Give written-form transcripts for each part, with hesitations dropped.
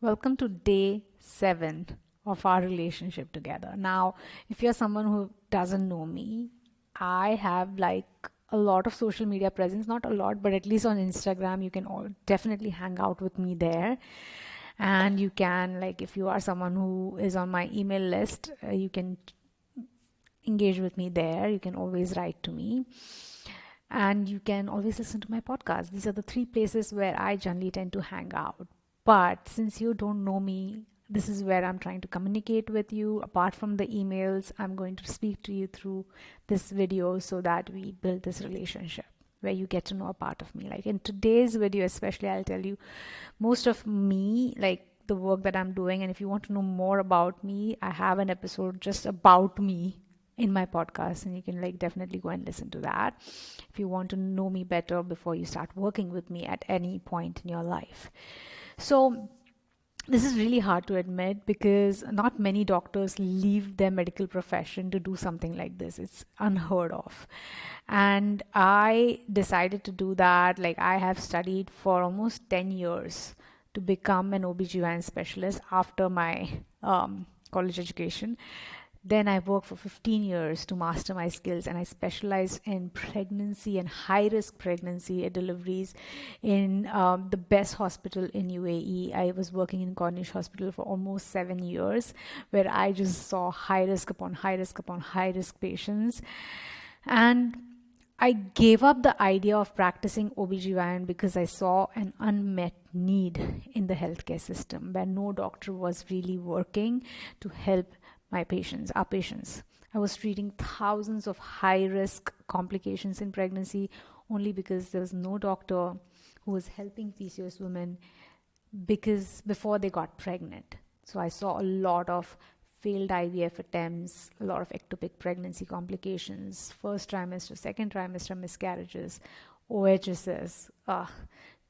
Welcome to day 7 of our relationship together. Now, if you're someone who doesn't know me, I have like a lot of social media presence, not a lot, but at least on Instagram, you can all definitely hang out with me there. And you can, like, if you are someone who is on my email list, you can engage with me there. You can always write to me. And you can always listen to my podcast. These are the three places where I generally tend to hang out. But since you don't know me, this is where I'm trying to communicate with you. Apart from the emails, I'm going to speak to you through this video so that we build this relationship where you get to know a part of me. Like in today's video, especially, I'll tell you most of me, like the work that I'm doing. And if you want to know more about me, I have an episode just about me in my podcast, and you can like definitely go and listen to that if you want to know me better before you start working with me at any point in your life. So this is really hard to admit because not many doctors leave their medical profession to do something like this. It's unheard of. And I decided to do that. Like, I have studied for almost 10 years to become an OBGYN specialist after my college education. Then I worked for 15 years to master my skills, and I specialized in pregnancy and high risk pregnancy deliveries in the best hospital in UAE. I was working in Cornish Hospital for almost 7 years, where I just saw high risk upon high risk upon high risk patients. And I gave up the idea of practicing OBGYN because I saw an unmet need in the healthcare system where no doctor was really working to help our patients. I was treating thousands of high risk complications in pregnancy only because there was no doctor who was helping PCOS women because before they got pregnant. So I saw a lot of failed IVF attempts, a lot of ectopic pregnancy complications, first trimester, second trimester miscarriages, OHSS,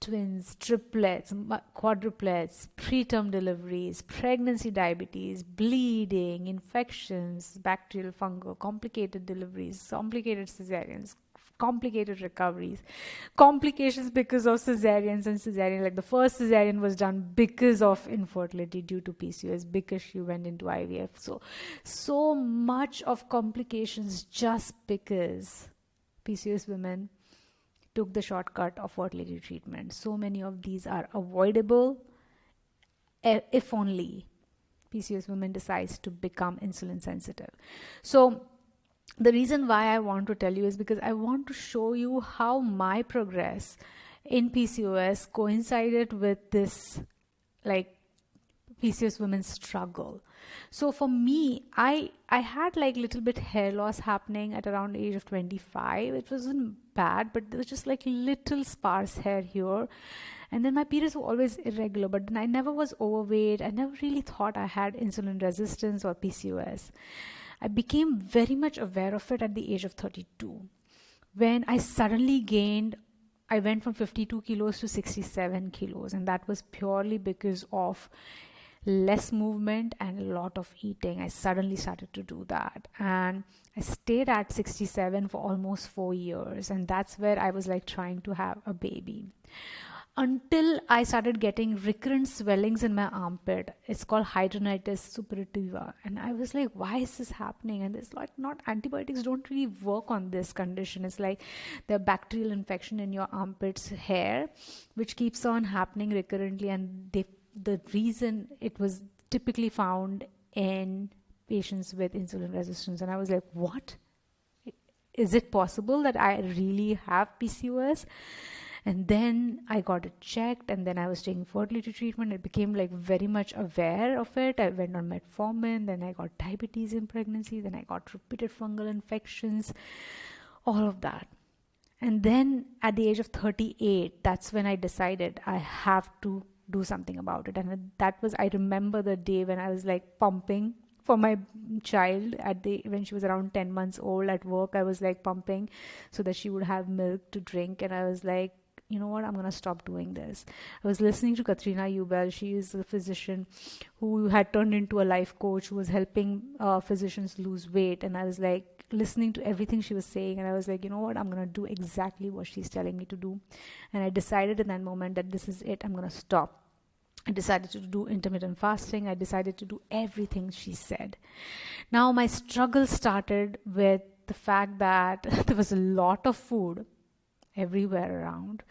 twins, triplets, quadruplets, preterm deliveries, pregnancy diabetes, bleeding, infections, bacterial, fungal, complicated deliveries, complicated cesareans, complicated recoveries, complications because of cesareans and cesarean. Like the first cesarean was done because of infertility due to PCOS, because she went into IVF. So much of complications just because PCOS women took the shortcut of fertility treatment. So many of these are avoidable if only PCOS women decides to become insulin sensitive. So the reason why I want to tell you is because I want to show you how my progress in PCOS coincided with this, like, PCOS women's struggle. So for me, I had like little bit hair loss happening at around the age of 25. It wasn't bad, but there was just like little sparse hair here. And then my periods were always irregular, but then I never was overweight. I never really thought I had insulin resistance or PCOS. I became very much aware of it at the age of 32 when I suddenly gained. I went from 52 kilos to 67 kilos, and that was purely because of less movement and a lot of eating. I suddenly started to do that, and I stayed at 67 for almost 4 years, and that's where I was like trying to have a baby until I started getting recurrent swellings in my armpit. It's called hidradenitis suppurativa, and I was like, why is this happening? And it's like, not, antibiotics don't really work on this condition. It's like the bacterial infection in your armpits hair which keeps on happening recurrently, and the reason it was typically found in patients with insulin resistance. And I was like, what? Is it possible that I really have PCOS? And then I got it checked, and then I was taking fertility treatment. I became like very much aware of it. I went on metformin, then I got diabetes in pregnancy, then I got repeated fungal infections, all of that. And then at the age of 38, that's when I decided I have to do something about it. And that was, I remember the day when I was like pumping for my child when she was around 10 months old. At work, I was like pumping so that she would have milk to drink, and I was like, you know what, I'm going to stop doing this. I was listening to Katrina Ubel. She is a physician who had turned into a life coach who was helping physicians lose weight, and I was like listening to everything she was saying, and I was like, you know what, I'm going to do exactly what she's telling me to do. And I decided in that moment that this is it, I'm going to stop. I decided to do intermittent fasting. I decided to do everything she said. Now, my struggle started with the fact that there was a lot of food everywhere around.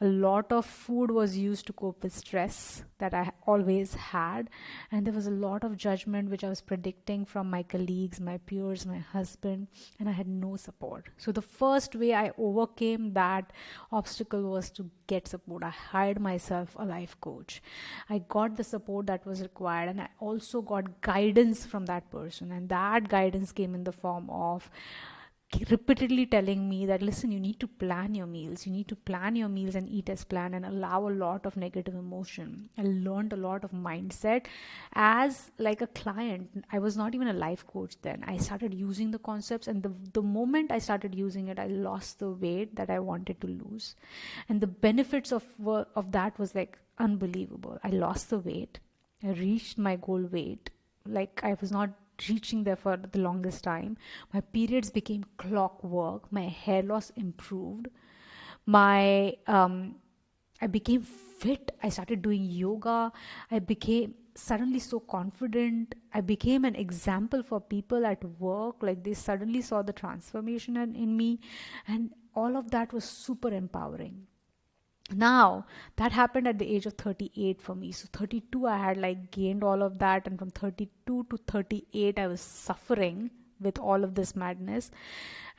A lot of food was used to cope with stress that I always had, and there was a lot of judgment which I was predicting from my colleagues, my peers, my husband, and I had no support. So the first way I overcame that obstacle was to get support. I hired myself a life coach. I got the support that was required, and I also got guidance from that person, and that guidance came in the form of repeatedly telling me that, listen, you need to plan your meals, and eat as planned, and allow a lot of negative emotion. I learned a lot of mindset as like a client. I was not even a life coach then. I started using the concepts, and the moment I started using it, I lost the weight that I wanted to lose, and the benefits of that was like unbelievable. I lost the weight, I reached my goal weight. Like, I was not reaching there for the longest time. My periods became clockwork. My hair loss improved. My I became fit. I started doing yoga. I became suddenly so confident. I became an example for people at work. Like, they suddenly saw the transformation in me, and all of that was super empowering. Now that happened at the age of 38 for me. So 32, I had like gained all of that, and from 32 to 38, I was suffering with all of this madness.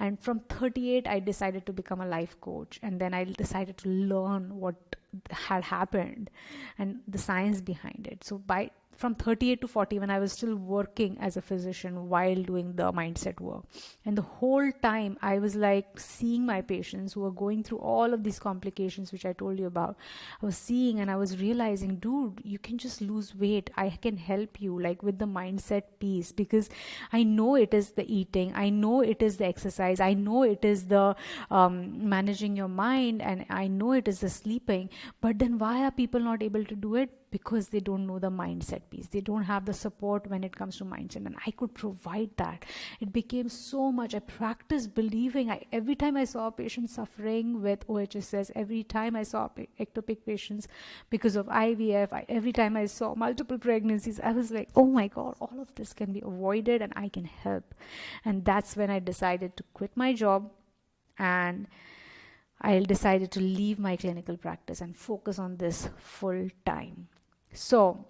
And from 38, I decided to become a life coach, and then I decided to learn what had happened and the science behind it. So by from 38 to 40, when I was still working as a physician while doing the mindset work, and the whole time I was like seeing my patients who were going through all of these complications which I told you about. I was seeing, and I was realizing, dude, you can just lose weight. I can help you, like, with the mindset piece, because I know it is the eating, I know it is the exercise, I know it is the managing your mind, and I know it is the sleeping. But then why are people not able to do it? Because they don't know the mindset piece. They don't have the support when it comes to mindset, and I could provide that. It became so much. I practiced believing. Every time I saw a patient suffering with OHSS, every time I saw ectopic patients because of IVF, every time I saw multiple pregnancies, I was like, oh my God, all of this can be avoided and I can help. And that's when I decided to quit my job, and I decided to leave my clinical practice and focus on this full time. So,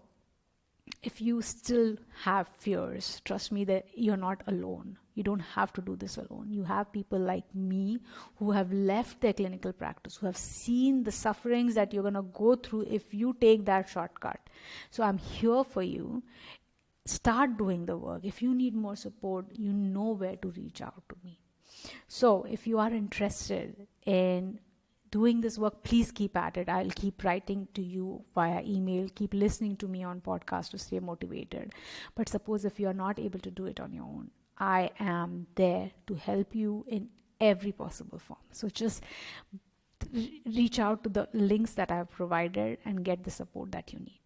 if you still have fears, trust me that you're not alone. You don't have to do this alone. You have people like me who have left their clinical practice, who have seen the sufferings that you're going to go through if you take that shortcut. So, I'm here for you. Start doing the work. If you need more support, you know where to reach out to me. So, if you are interested in doing this work, please keep at it. I'll keep writing to you via email, keep listening to me on podcast to stay motivated. But suppose if you are not able to do it on your own, I am there to help you in every possible form. So just reach out to the links that I have provided and get the support that you need.